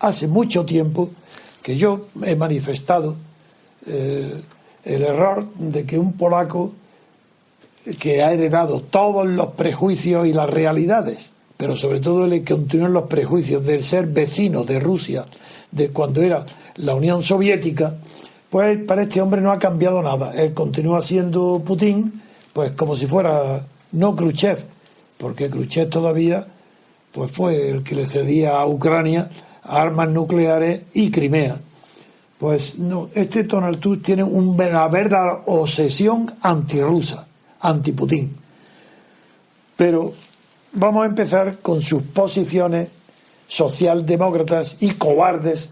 hace mucho tiempo que yo he manifestado el error de que un polaco que ha heredado todos los prejuicios y las realidades, pero sobre todo el que continúan los prejuicios del ser vecino de Rusia, de cuando era la Unión Soviética, pues para este hombre no ha cambiado nada. Él continúa siendo Putin, pues como si fuera no Khrushchev, porque Khrushchev todavía pues fue el que le cedía a Ucrania armas nucleares y Crimea. Pues no, este Donald Tusk tiene una verdadera obsesión antirrusa, anti-Putin. Pero vamos a empezar con sus posiciones socialdemócratas y cobardes,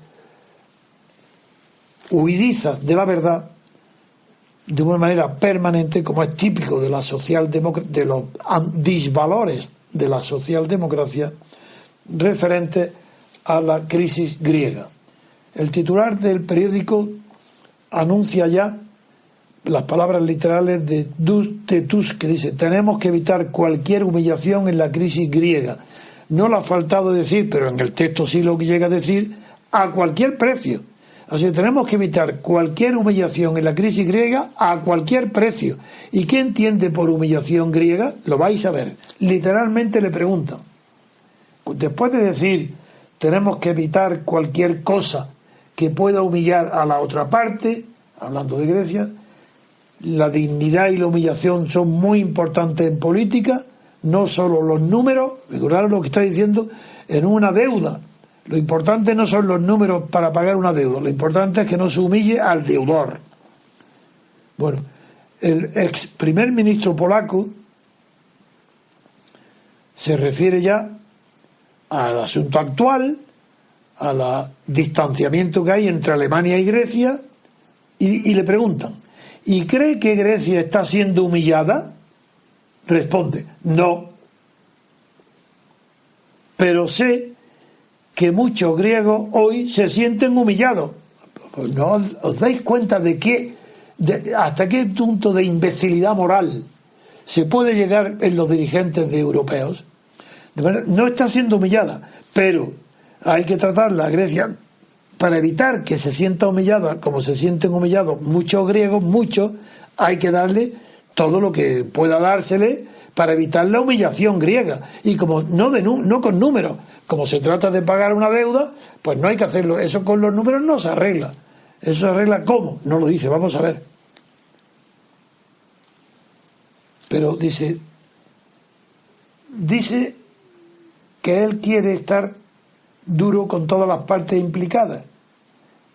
huidizas de la verdad de una manera permanente, como es típico de la socialdemocracia, de los disvalores de la socialdemocracia referentes a la crisis griega. El titular del periódico anuncia ya las palabras literales de Tusk, que dice: tenemos que evitar cualquier humillación en la crisis griega. No le ha faltado decir, pero en el texto sí lo que llega a decir, a cualquier precio. Así que tenemos que evitar cualquier humillación en la crisis griega a cualquier precio. ¿Y qué entiende por humillación griega? Lo vais a ver. Literalmente le preguntan. Después de decir tenemos que evitar cualquier cosa que pueda humillar a la otra parte, hablando de Grecia, la dignidad y la humillación son muy importantes en política, no solo los números, figuraros lo que está diciendo, en una deuda. Lo importante no son los números para pagar una deuda, lo importante es que no se humille al deudor. Bueno, el ex primer ministro polaco se refiere ya al asunto actual, al distanciamiento que hay entre Alemania y Grecia, y le preguntan: ¿y cree que Grecia está siendo humillada? Responde: no. Pero sé que muchos griegos hoy se sienten humillados. Pues no os dais cuenta de hasta qué punto de imbecilidad moral se puede llegar en los dirigentes de europeos. De manera, no está siendo humillada, pero hay que tratarla a Grecia para evitar que se sienta humillada como se sienten humillados muchos griegos, hay que darle todo lo que pueda dársele para evitar la humillación griega. Y como no con números, como se trata de pagar una deuda, pues no hay que hacerlo. Eso con los números no se arregla. Eso se arregla ¿cómo? No lo dice, vamos a ver. Pero dice que él quiere estar duro con todas las partes implicadas.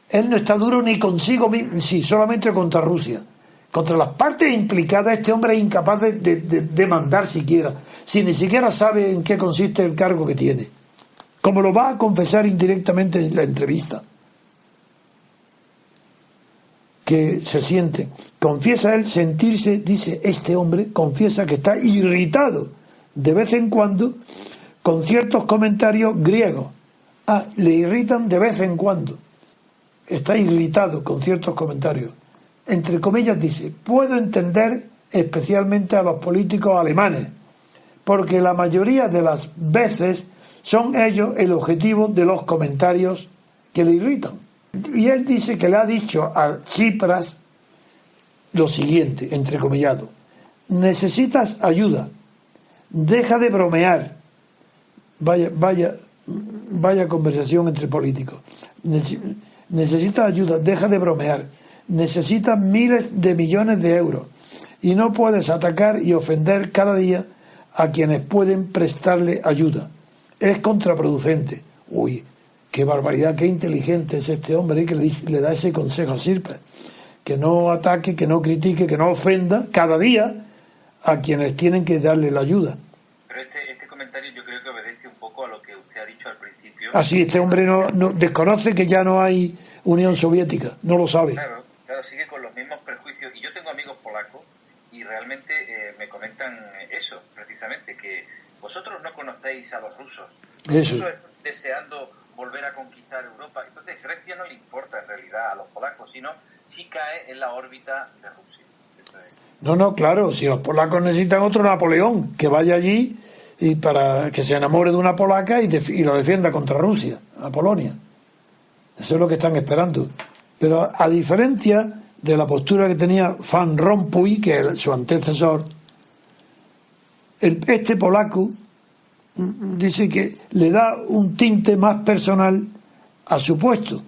Él no está duro ni consigo mismo, sí, solamente contra Rusia. Contra las partes implicadas este hombre es incapaz de mandar siquiera, si ni siquiera sabe en qué consiste el cargo que tiene. Como lo va a confesar indirectamente en la entrevista. Que se siente, confiesa él sentirse, dice este hombre, confiesa que está irritado de vez en cuando con ciertos comentarios griegos. Le irritan de vez en cuando. Está irritado con ciertos comentarios. Entre comillas dice: puedo entender especialmente a los políticos alemanes, porque la mayoría de las veces son ellos el objetivo de los comentarios que le irritan. Y él dice que le ha dicho a Tsipras lo siguiente, entrecomillado: necesitas ayuda, deja de bromear. Vaya conversación entre políticos. Necesitas ayuda, deja de bromear. Necesitas miles de millones de euros y no puedes atacar y ofender cada día a quienes pueden prestarle ayuda. Es contraproducente. Uy, qué barbaridad, qué inteligente es este hombre que le da ese consejo a Tsipras, que no ataque, que no critique, que no ofenda cada día a quienes tienen que darle la ayuda. Pero este comentario yo creo que obedece un poco a lo que usted ha dicho al principio. Así, este hombre no desconoce que ya no hay Unión Soviética, no lo sabe. Claro, sigue con los mismos prejuicios. Y yo tengo amigos polacos y realmente me comentan eso, precisamente, que vosotros no conocéis a los rusos. Eso. Vosotros estáis deseando volver a conquistar Europa. Entonces Grecia no le importa en realidad a los polacos, sino si cae en la órbita de Rusia. No, claro, si los polacos necesitan otro Napoleón, que vaya allí y para que se enamore de una polaca y lo defienda contra Rusia, a Polonia. Eso es lo que están esperando. Pero a diferencia de la postura que tenía Van Rompuy, que es su antecesor, este polaco dice que le da un tinte más personal a su puesto,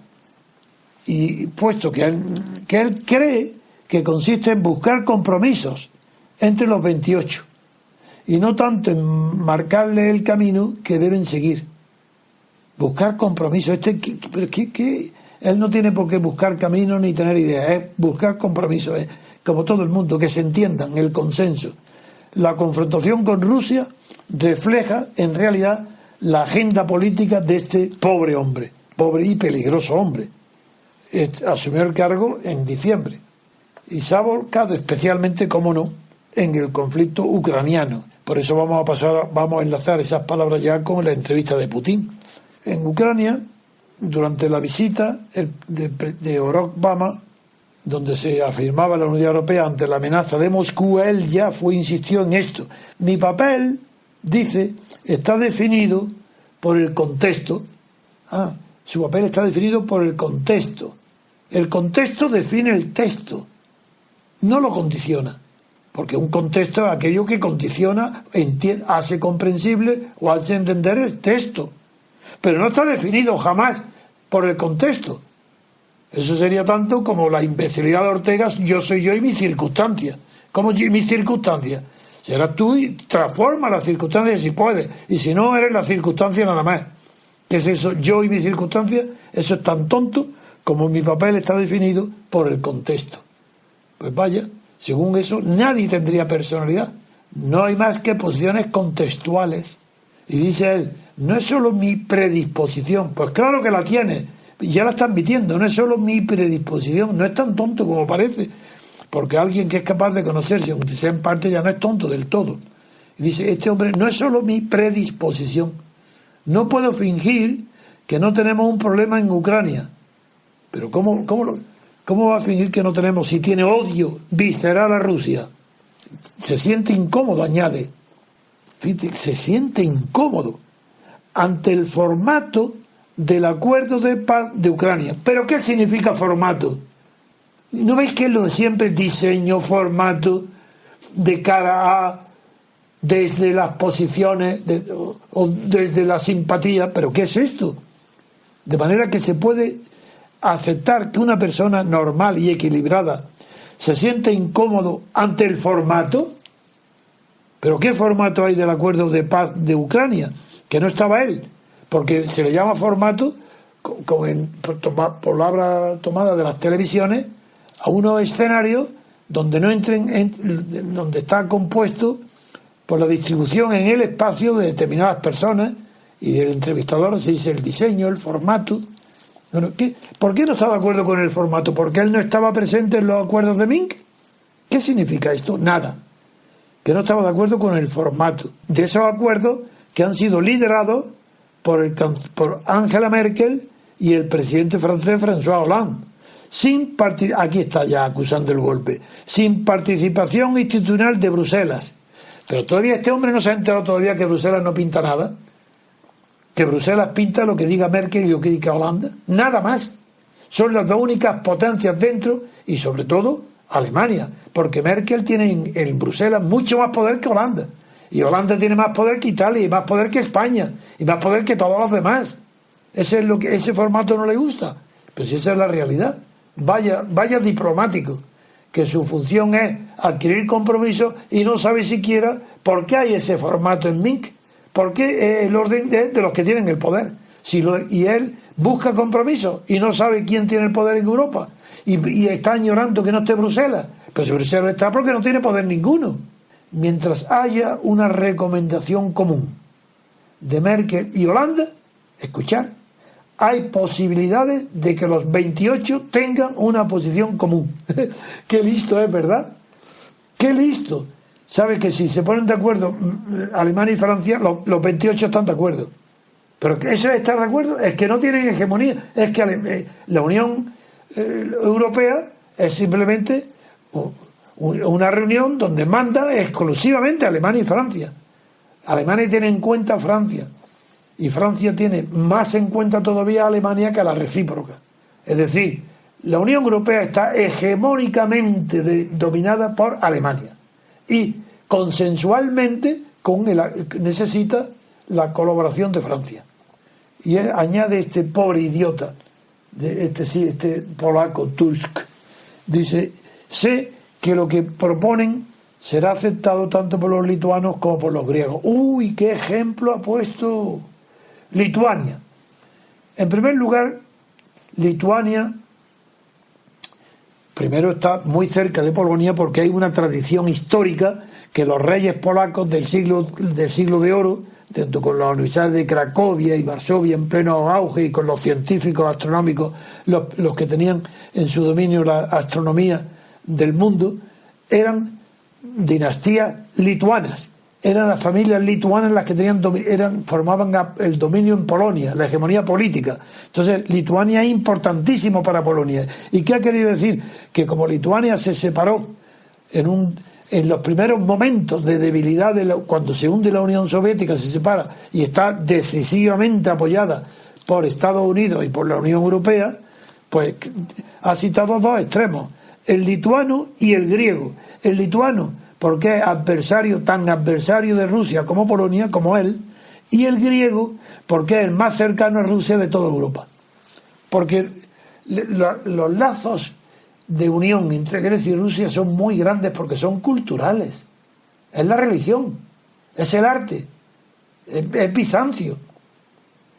y puesto que él cree que consiste en buscar compromisos entre los 28 y no tanto en marcarle el camino que deben seguir. Buscar compromisos. Pero él no tiene por qué buscar caminos ni tener ideas, es buscar compromisos, como todo el mundo, que se entiendan, el consenso. La confrontación con Rusia refleja en realidad la agenda política de este pobre hombre, pobre y peligroso hombre. Asumió el cargo en diciembre y se ha volcado especialmente, como no, en el conflicto ucraniano. Por eso vamos a enlazar esas palabras ya con la entrevista de Putin. En Ucrania, durante la visita de Obama, donde se afirmaba la Unión Europea ante la amenaza de Moscú, él ya insistió en esto. Mi papel, dice, está definido por el contexto. Su papel está definido por el contexto. El contexto define el texto, no lo condiciona. Porque un contexto es aquello que condiciona, hace comprensible o hace entender el texto. Pero no está definido jamás por el contexto. Eso sería tanto como la imbecilidad de Ortega, yo soy yo y mis circunstancias. ¿Cómo mis circunstancias? Serás tú y transforma las circunstancias si puedes. Y si no, eres la circunstancia nada más. ¿Qué es eso? Yo y mis circunstancias, eso es tan tonto como mi papel está definido por el contexto. Pues vaya, según eso, nadie tendría personalidad. No hay más que posiciones contextuales. Y dice él, no es solo mi predisposición. Pues claro que la tiene, ya la está admitiendo. No es solo mi predisposición, no es tan tonto como parece. Porque alguien que es capaz de conocerse, aunque sea en parte, ya no es tonto del todo. Y dice, este hombre, no es solo mi predisposición. No puedo fingir que no tenemos un problema en Ucrania. Pero ¿cómo va a fingir que no tenemos si tiene odio visceral a Rusia? Se siente incómodo, añade. Fíjate, se siente incómodo ante el formato del acuerdo de paz de Ucrania. ¿Pero qué significa formato? ¿No veis que es lo de siempre? Diseño, formato, de cara a, desde las posiciones o desde la simpatía. ¿Pero qué es esto? De manera que se puede aceptar que una persona normal y equilibrada se siente incómodo ante el formato. ¿Pero qué formato hay del acuerdo de paz de Ucrania? Que no estaba él, porque se le llama formato, por palabra tomada de las televisiones, a unos escenarios donde no donde está compuesto por la distribución en el espacio de determinadas personas, y el entrevistador se dice el diseño, el formato. Bueno, ¿por qué no está de acuerdo con el formato? ¿Porque él no estaba presente en los acuerdos de Minsk? ¿Qué significa esto? Nada. Que no estaba de acuerdo con el formato de esos acuerdos que han sido liderados por Angela Merkel y el presidente francés François Hollande. Aquí está ya acusando el golpe. Sin participación institucional de Bruselas. Pero todavía este hombre no se ha enterado todavía que Bruselas no pinta nada. Que Bruselas pinta lo que diga Merkel y lo que diga Holanda. Nada más. Son las dos únicas potencias dentro y sobre todo Alemania. Porque Merkel tiene en Bruselas mucho más poder que Holanda. Y Holanda tiene más poder que Italia y más poder que España y más poder que todos los demás. Ese formato no le gusta. Pero si esa es la realidad. Vaya diplomático, que su función es adquirir compromisos y no sabe siquiera por qué hay ese formato en Minsk, por qué el orden de los que tienen el poder. Y él busca compromisos y no sabe quién tiene el poder en Europa y está añorando que no esté Bruselas. Pero si Bruselas está porque no tiene poder ninguno. Mientras haya una recomendación común de Merkel y Holanda, escuchar, hay posibilidades de que los 28 tengan una posición común. Qué listo es, ¿verdad? Qué listo. Sabe que si se ponen de acuerdo Alemania y Francia, los 28 están de acuerdo. Pero eso es estar de acuerdo, es que no tienen hegemonía. Es que la Unión Europea es simplemente una reunión donde manda exclusivamente Alemania y Francia. Alemania tiene en cuenta a Francia. Y Francia tiene más en cuenta todavía a Alemania que a la recíproca. Es decir, la Unión Europea está hegemónicamente dominada por Alemania y consensualmente necesita la colaboración de Francia. Y añade este pobre idiota, este polaco, Tusk, dice: sé que lo que proponen será aceptado tanto por los lituanos como por los griegos. ¡Uy, qué ejemplo ha puesto Lituania! En primer lugar, Lituania primero está muy cerca de Polonia porque hay una tradición histórica que los reyes polacos del siglo de oro, junto con las universidades de Cracovia y Varsovia en pleno auge y con los científicos astronómicos, los que tenían en su dominio la astronomía del mundo, eran dinastías lituanas. Eran las familias lituanas las que formaban el dominio en Polonia, la hegemonía política. Entonces, Lituania es importantísimo para Polonia. ¿Y qué ha querido decir? Que como Lituania se separó en los primeros momentos de debilidad, cuando se hunde la Unión Soviética, se separa y está decisivamente apoyada por Estados Unidos y por la Unión Europea, pues ha citado dos extremos, el lituano y el griego. El lituano, porque es tan adversario de Rusia como Polonia, como él, y el griego, porque es el más cercano a Rusia de toda Europa. Porque los lazos de unión entre Grecia y Rusia son muy grandes porque son culturales. Es la religión, es el arte, es Bizancio.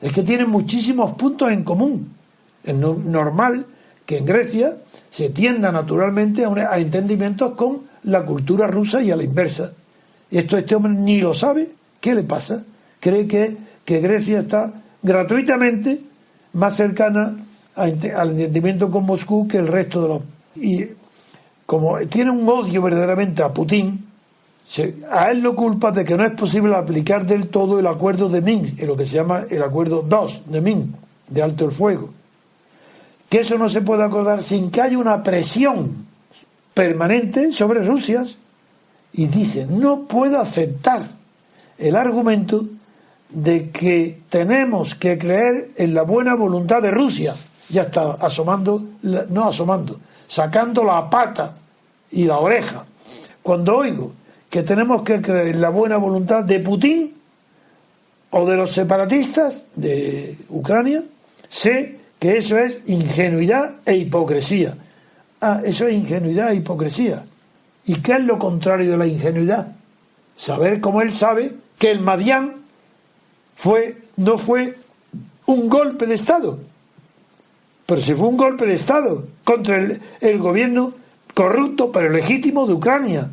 Es que tienen muchísimos puntos en común. Es normal que en Grecia se tienda naturalmente a entendimientos con la cultura rusa y a la inversa. Este hombre ni lo sabe. ¿Qué le pasa? Cree que Grecia está gratuitamente más cercana al entendimiento con Moscú que el resto de los... Y como tiene un odio verdaderamente a Putin, a él lo culpa de que no es posible aplicar del todo el acuerdo de Minsk, en lo que se llama el acuerdo 2 de Minsk, de alto el fuego. Que eso no se puede acordar sin que haya una presión permanente sobre Rusia. Y dice: no puedo aceptar el argumento de que tenemos que creer en la buena voluntad de Rusia. Ya está sacando la pata y la oreja. Cuando oigo que tenemos que creer en la buena voluntad de Putin o de los separatistas de Ucrania, sé que eso es ingenuidad e hipocresía. Eso es ingenuidad e hipocresía. ¿Y qué es lo contrario de la ingenuidad? Saber, como él sabe, que el Madián no fue un golpe de Estado, pero sí fue un golpe de Estado contra el gobierno corrupto pero legítimo de Ucrania.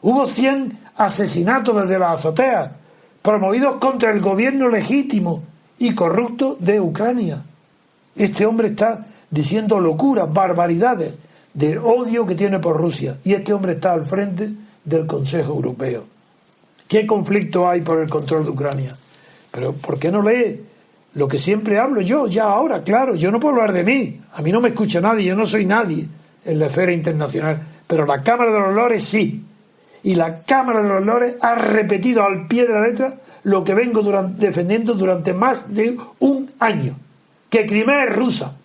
Hubo 100 asesinatos desde las azoteas promovidos contra el gobierno legítimo y corrupto de Ucrania. Este hombre está diciendo locuras, barbaridades del odio que tiene por Rusia, y este hombre está al frente del Consejo Europeo. ¿Qué conflicto hay por el control de Ucrania? Pero ¿por qué no lee lo que siempre hablo yo, ya ahora? Claro, yo no puedo hablar de mí, a mí no me escucha nadie, yo no soy nadie en la esfera internacional, pero la Cámara de los Lores sí, y la Cámara de los Lores ha repetido al pie de la letra lo que vengo defendiendo durante más de un año, que Crimea es rusa,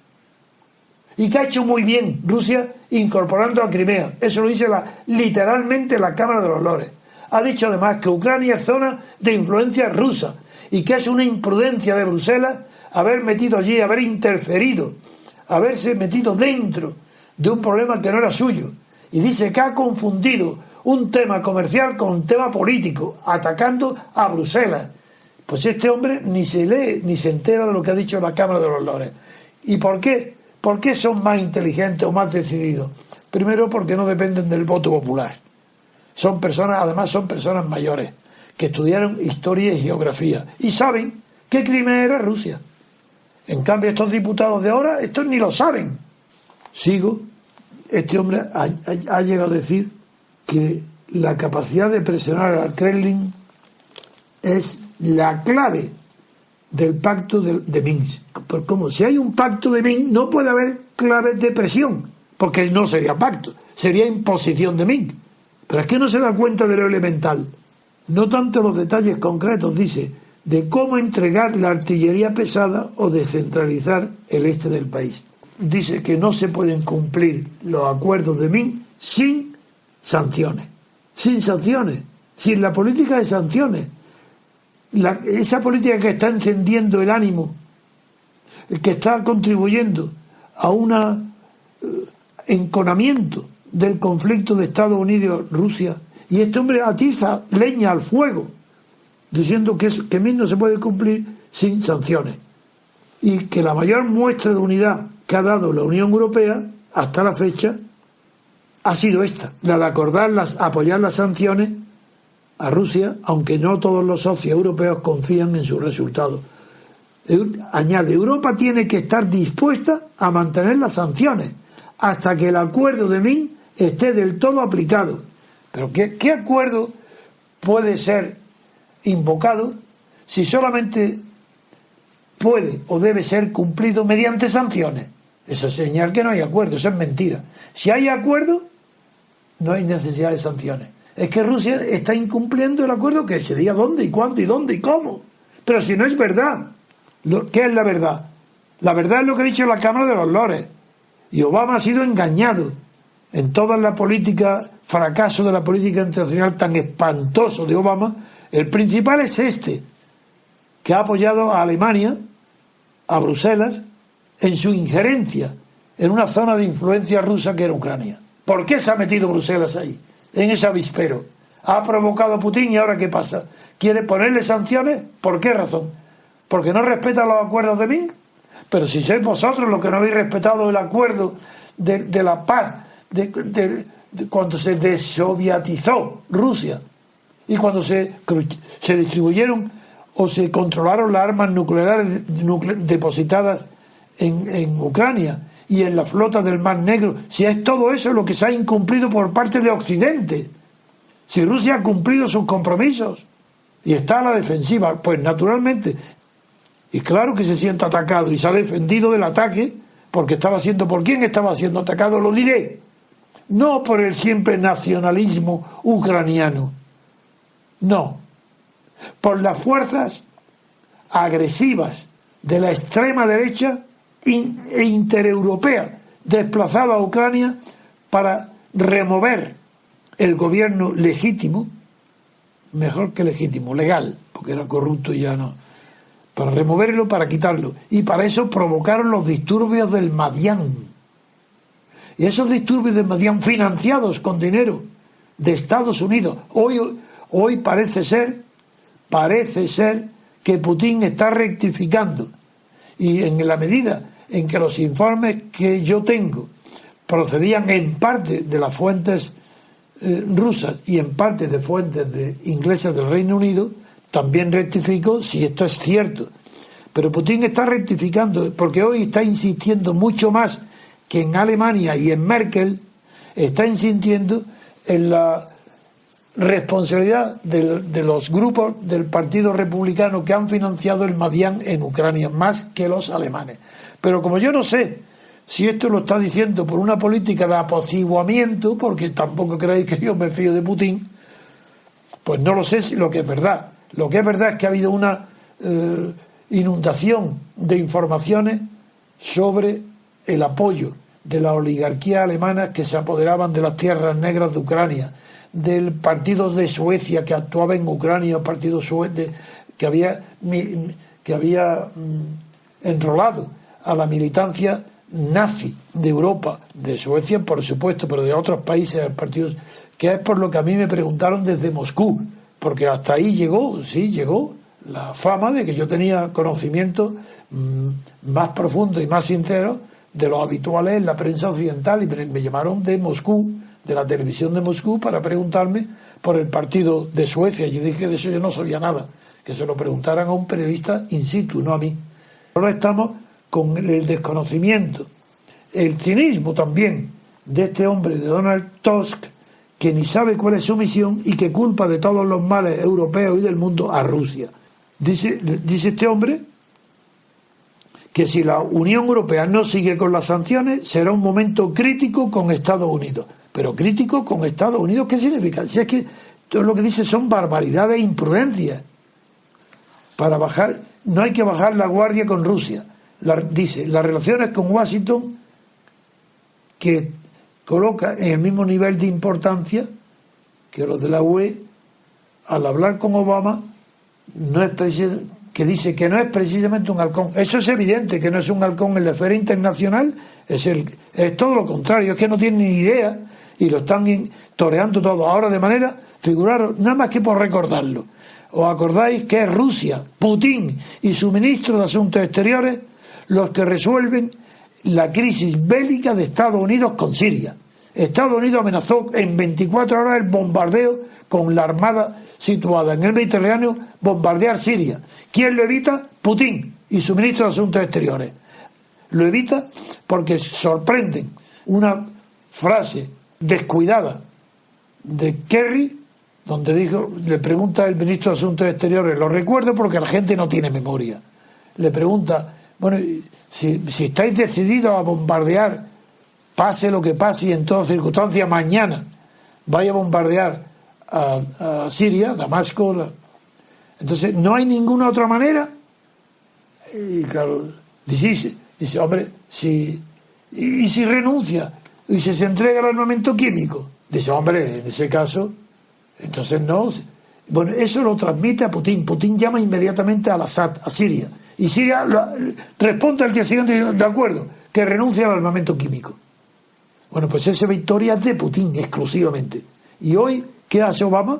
y que ha hecho muy bien Rusia incorporando a Crimea. Eso lo dice literalmente la Cámara de los Lores. Ha dicho además que Ucrania es zona de influencia rusa y que es una imprudencia de Bruselas haber metido allí, haber interferido, haberse metido dentro de un problema que no era suyo. Y dice que ha confundido un tema comercial con un tema político, atacando a Bruselas. Pues este hombre ni se lee ni se entera de lo que ha dicho la Cámara de los Lores. ¿Y por qué? ¿Por qué son más inteligentes o más decididos? Primero, porque no dependen del voto popular. Además son personas mayores, que estudiaron historia y geografía, y saben que Crimea era Rusia. En cambio, estos diputados de ahora, estos ni lo saben. Este hombre ha llegado a decir que la capacidad de presionar al Kremlin es la clave del pacto de Minsk. Como si hay un pacto de Minsk, no puede haber claves de presión, porque no sería pacto, sería imposición de Minsk. Pero es que no se da cuenta de lo elemental. No tanto los detalles concretos, dice, de cómo entregar la artillería pesada o descentralizar el este del país. Dice que no se pueden cumplir los acuerdos de Minsk sin sanciones. Sin sanciones. Sin la política de sanciones. Esa política que está encendiendo el ánimo, que está contribuyendo a un enconamiento del conflicto de Estados Unidos-Rusia, y este hombre atiza leña al fuego, diciendo que Minsk no se puede cumplir sin sanciones, y que la mayor muestra de unidad que ha dado la Unión Europea hasta la fecha ha sido esta, la de apoyar las sanciones a Rusia, aunque no todos los socios europeos confían en sus resultados. Añade, Europa tiene que estar dispuesta a mantener las sanciones hasta que el acuerdo de Minsk esté del todo aplicado. Pero ¿qué acuerdo puede ser invocado si solamente puede o debe ser cumplido mediante sanciones? Eso es señal que no hay acuerdo, eso es mentira. Si hay acuerdo, no hay necesidad de sanciones. Es que Rusia está incumpliendo el acuerdo, que se diga dónde y cuándo y dónde y cómo. Pero si no es verdad, ¿qué es la verdad? La verdad es lo que ha dicho la Cámara de los Lores. Y Obama ha sido engañado en toda la política, fracaso de la política internacional tan espantoso de Obama. El principal es que ha apoyado a Alemania, a Bruselas, en su injerencia en una zona de influencia rusa que era Ucrania. ¿Por qué se ha metido Bruselas ahí, en ese avispero? Ha provocado a Putin, y ahora ¿qué pasa? ¿Quiere ponerle sanciones? ¿Por qué razón? ¿Porque no respeta los acuerdos de Minsk? Pero si sois vosotros los que no habéis respetado el acuerdo de la paz, de cuando se desovietizó Rusia, y cuando se distribuyeron o se controlaron las armas nucleares depositadas en Ucrania y en la flota del Mar Negro, si es todo eso lo que se ha incumplido por parte de Occidente, si Rusia ha cumplido sus compromisos y está a la defensiva, pues naturalmente, y claro que se siente atacado y se ha defendido del ataque, porque ¿por quién estaba siendo atacado? Lo diré, no por el siempre nacionalismo ucraniano, no, por las fuerzas agresivas de la extrema derecha e intereuropea desplazada a Ucrania para remover el gobierno legítimo, mejor que legítimo, legal, porque era corrupto y ya no, para removerlo, para quitarlo, y para eso provocaron los disturbios del Maidan, y esos disturbios del Maidan financiados con dinero de Estados Unidos. Hoy parece ser que Putin está rectificando, y en la medida en que los informes que yo tengo procedían en parte de las fuentes rusas y en parte de fuentes inglesas del Reino Unido, también rectifico si esto es cierto. Pero Putin está rectificando, porque hoy está insistiendo mucho más que en Alemania y en Merkel, está insistiendo en la responsabilidad de los grupos del Partido Republicano que han financiado el Maidan en Ucrania, más que los alemanes. Pero como yo no sé si esto lo está diciendo por una política de apaciguamiento, porque tampoco creéis que yo me fío de Putin, pues no lo sé si lo que es verdad. Lo que es verdad es que ha habido una inundación de informaciones sobre el apoyo de la oligarquía alemana que se apoderaban de las tierras negras de Ucrania, del partido de Suecia que actuaba en Ucrania, el partido que había enrolado a la militancia nazi de Europa, de Suecia por supuesto, pero de otros países, partidos, que es por lo que a mí me preguntaron desde Moscú, porque hasta ahí llegó la fama de que yo tenía conocimientos más profundos y más sinceros de los habituales en la prensa occidental, y me llamaron de Moscú, de la televisión de Moscú, para preguntarme por el partido de Suecia. Yo dije de eso yo no sabía nada, que se lo preguntaran a un periodista in situ, no a mí. Ahora estamos con el desconocimiento, el cinismo también de este hombre, de Donald Tusk, que ni sabe cuál es su misión y que culpa de todos los males europeos y del mundo a Rusia. Dice este hombre que si la Unión Europea no sigue con las sanciones, será un momento crítico con Estados Unidos. Pero crítico con Estados Unidos, ¿qué significa? Si es que todo lo que dice son barbaridades e imprudencias. para bajar, no hay que bajar la guardia con Rusia. Dice, las relaciones con Washington, que coloca en el mismo nivel de importancia que los de la UE, al hablar con Obama, no es que dice que no es precisamente un halcón. Eso es evidente, que no es un halcón en la esfera internacional, es todo lo contrario, es que no tienen ni idea y lo están toreando todo. Ahora, de manera, figuraros, nada más que por recordarlo, ¿os acordáis que es Rusia, Putin y su ministro de Asuntos Exteriores los que resuelven la crisis bélica de Estados Unidos con Siria? Estados Unidos amenazó en 24 horas el bombardeo con la armada situada en el Mediterráneo, bombardear Siria. ¿Quién lo evita? Putin y su ministro de Asuntos Exteriores. Lo evita porque sorprenden una frase descuidada de Kerry, donde le pregunta el ministro de Asuntos Exteriores, lo recuerdo porque la gente no tiene memoria, le pregunta, bueno, si estáis decididos a bombardear, pase lo que pase y en todas circunstancias, mañana vaya a bombardear a Siria, Damasco, entonces no hay ninguna otra manera. Y claro, dice hombre, y si renuncia y se entrega al armamento químico, dice, hombre, en ese caso, entonces no. Bueno, eso lo transmite a Putin. Putin llama inmediatamente al Assad, a Siria, y Siria responde al día siguiente diciendo, de acuerdo, que renuncia al armamento químico. Bueno, pues esa victoria es de Putin exclusivamente. Y hoy, ¿qué hace Obama?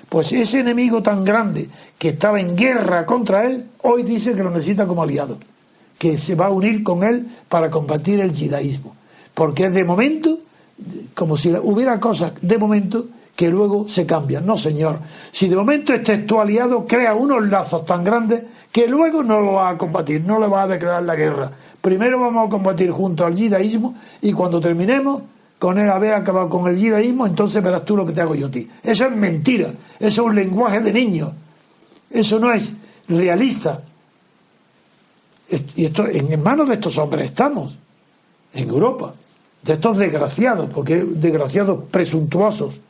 Pues ese enemigo tan grande que estaba en guerra contra él, hoy dice que lo necesita como aliado, que se va a unir con él para combatir el yidaísmo. Porque es de momento, como si hubiera cosas de momento que luego se cambian. No, señor. Si de momento tu aliado crea unos lazos tan grandes que luego no lo va a combatir, no le va a declarar la guerra. Primero vamos a combatir junto al yidaísmo y cuando terminemos con él haber acabado con el yidaísmo, entonces verás tú lo que te hago yo a ti. Eso es mentira. Eso es un lenguaje de niños. Eso no es realista. Y esto, en manos de estos hombres estamos, en Europa, de estos desgraciados, porque desgraciados presuntuosos,